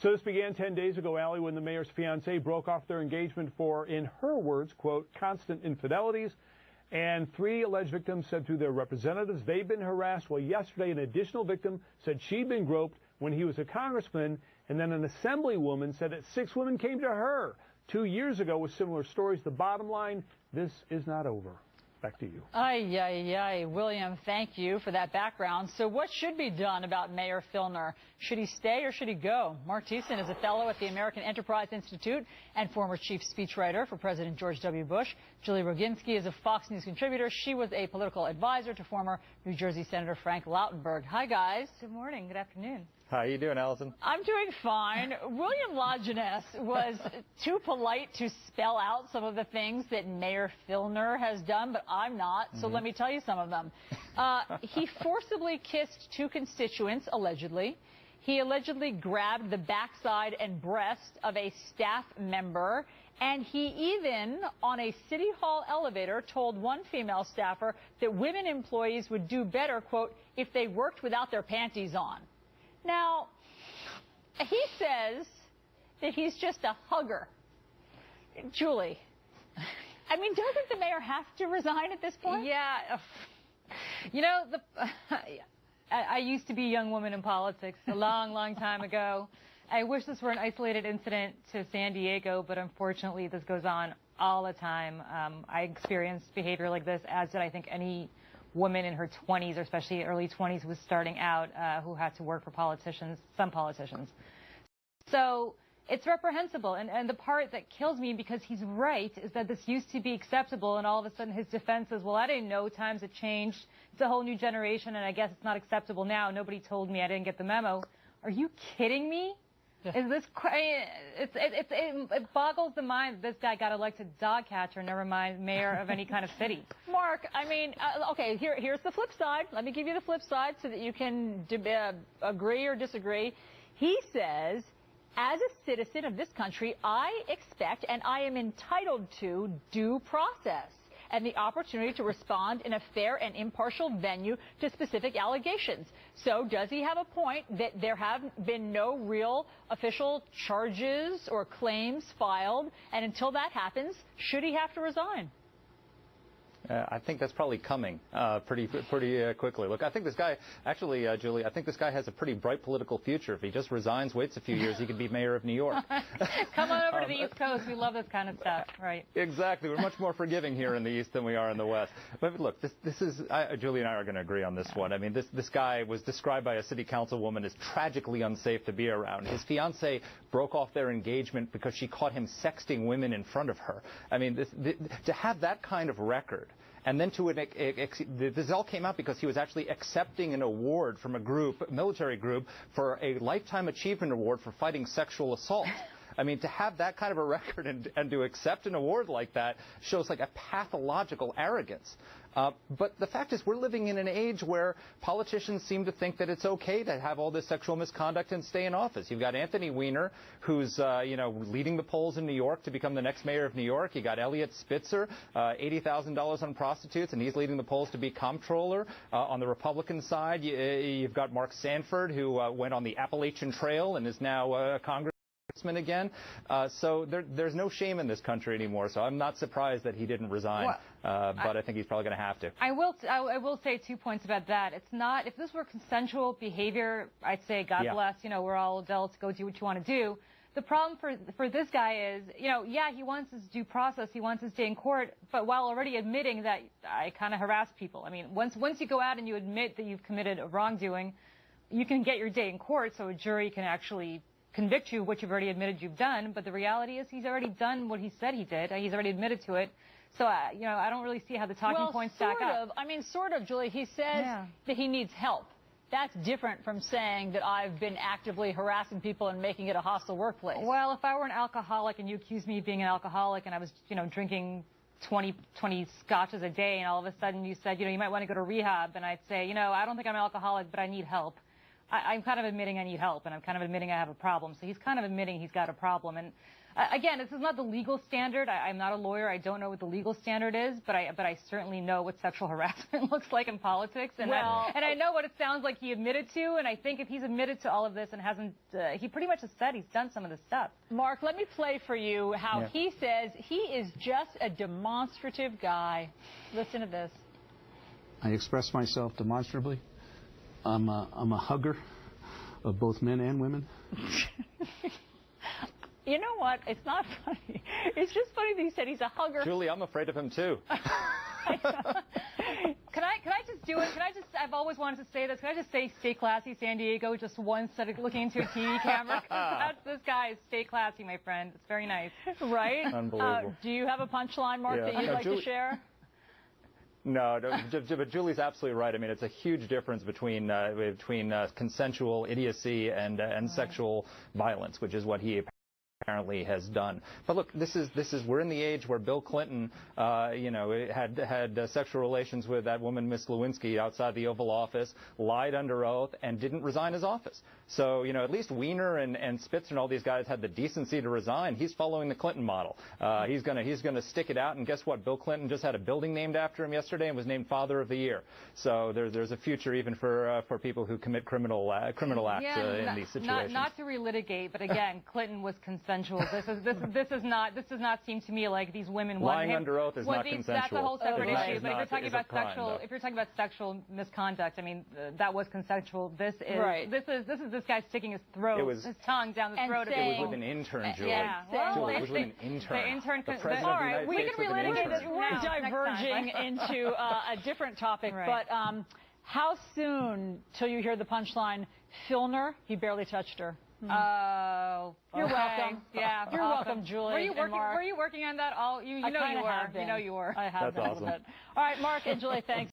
So this began 10 days ago, Allie, when the mayor's fiancé broke off their engagement for, in her words, quote, constant infidelities. And 3 alleged victims said through their representatives they've been harassed. Well, yesterday, an additional victim said she'd been groped when he was a congressman. And then an assemblywoman said that 6 women came to her 2 years ago with similar stories. The bottom line, this is not over. Back to you. Ay, ay, ay. William, thank you for that background. So what should be done about Mayor Filner? Should he stay or should he go? Mark Thiessen is a fellow at the American Enterprise Institute and former chief speechwriter for President George W. Bush. Julie Roginski is a Fox News contributor. She was a political advisor to former New Jersey Senator Frank Lautenberg. Hi, guys. Good morning. Good afternoon. How are you doing, Allison? I'm doing fine. William Lajeunesse was too polite to spell out some of the things that Mayor Filner has done, but I'm not, so let me tell you some of them. He forcibly kissed 2 constituents, allegedly. He allegedly grabbed the backside and breast of a staff member, and he even, on a City Hall elevator, told one female staffer that women employees would do better, quote, if they worked without their panties on. Now, he says that he's just a hugger. Julie, I mean, doesn't the mayor have to resign at this point? Yeah. You know, I used to be a young woman in politics a long, long time ago. I wish this were an isolated incident to San Diego, but unfortunately this goes on all the time. I experienced behavior like this, as did I think any woman in her 20s, or especially early 20s, who was starting out, who had to work for politicians, some politicians. So it's reprehensible. And the part that kills me, because he's right, is that this used to be acceptable, and all of a sudden his defense is, well, I didn't know, times have changed. It's a whole new generation, and I guess it's not acceptable now. Nobody told me, I didn't get the memo. Are you kidding me? Is this, it boggles the mind that this guy got elected dog catcher, never mind mayor of any kind of city. Mark, I mean, okay, here's the flip side. Let me give you the flip side so that you can agree or disagree. He says, as a citizen of this country, I expect and I am entitled to due process and the opportunity to respond in a fair and impartial venue to specific allegations. So does he have a point that there have been no real official charges or claims filed, and until that happens, should he have to resign? I think that's probably coming pretty quickly. Look, I think this guy, actually, Julie, I think this guy has a pretty bright political future. If he just resigns, waits a few years, he could be mayor of New York. Come on over to the East Coast. We love this kind of stuff, right? Exactly. We're much more forgiving here in the East than we are in the West. But look, this is, Julie and I are going to agree on this one. I mean, this guy was described by a city councilwoman as tragically unsafe to be around. His fiancée broke off their engagement because she caught him sexting women in front of her. I mean, to have that kind of record, and then this all came out because he was actually accepting an award from a military group, for a Lifetime Achievement Award for fighting sexual assault. I mean, to have that kind of a record and to accept an award like that shows like a pathological arrogance. But the fact is, we're living in an age where politicians seem to think that it's okay to have all this sexual misconduct and stay in office. You've got Anthony Weiner, who's leading the polls in New York to become the next mayor of New York. You got Eliot Spitzer, $80,000 on prostitutes, and he's leading the polls to be comptroller. On the Republican side, you've got Mark Sanford, who went on the Appalachian Trail and is now a congressman again. So there's no shame in this country anymore. So I'm not surprised that he didn't resign. But I think he's probably going to have to. I will say 2 points about that. It's not, if this were consensual behavior, I'd say God bless, we're all adults, go do what you want to do. The problem for this guy is, he wants his due process, he wants his day in court, but while already admitting that I kind of harass people. I mean, once you go out and you admit that you've committed a wrongdoing, you can get your day in court, so a jury can actually convict you of what you've already admitted you've done. But the reality is he's already done what he said he did. He's already admitted to it. So, I don't really see how the talking points stack up. I mean, sort of, Julie. He says that he needs help. That's different from saying that I've been actively harassing people and making it a hostile workplace. Well, if I were an alcoholic and you accused me of being an alcoholic and I was, drinking 20 scotches a day, and all of a sudden you said, you might want to go to rehab, and I'd say, I don't think I'm an alcoholic, but I need help. I'm kind of admitting I need help, and I'm kind of admitting I have a problem. So he's kind of admitting he's got a problem. And again, this is not the legal standard. I'm not a lawyer. I don't know what the legal standard is, but I certainly know what sexual harassment looks like in politics. And, I know what it sounds like he admitted to, and I think if he's admitted to all of this and hasn't, he pretty much has said he's done some of this stuff. Mark, let me play for you how he says he is just a demonstrative guy. Listen to this. I express myself demonstrably. I'm a hugger of both men and women. You know what? It's not funny. It's just funny that he said he's a hugger. Julie, I'm afraid of him too. Can I just do it? I've always wanted to say this. Can I just say stay classy, San Diego, just once instead of looking into a TV camera? This guy is stay classy, my friend. It's very nice. Right? Unbelievable. Do you have a punchline, Mark, that you'd like to share? No, but Julie's absolutely right. I mean, it's a huge difference between consensual idiocy and sexual violence, which is what he apparently has done. But look, we're in the age where Bill Clinton, had sexual relations with that woman, Miss Lewinsky, outside the Oval Office, lied under oath, and didn't resign his office. So, at least Weiner and Spitzer and all these guys had the decency to resign. He's following the Clinton model. He's gonna stick it out, and guess what? Bill Clinton just had a building named after him yesterday and was named Father of the Year. So there's a future even for people who commit criminal acts in these situations. Not to relitigate, but again, Clinton was consensual. This does not seem to me like these women lying under oath is not consensual. That's a whole separate issue. But if you're talking about sexual misconduct, I mean, that was consensual. This is this guy sticking his tongue down the throat of it was with an intern, Julie. Yeah, Julie, it was with an intern. The intern. All right, we can relitigate this. We're diverging into a different topic, but how soon till you hear the punchline? Filner, he barely touched her. Oh, you're welcome. Yeah, you're welcome, Julie. Were you working on that? You know you were. I have been a little bit. All right, Mark and Julie, thanks.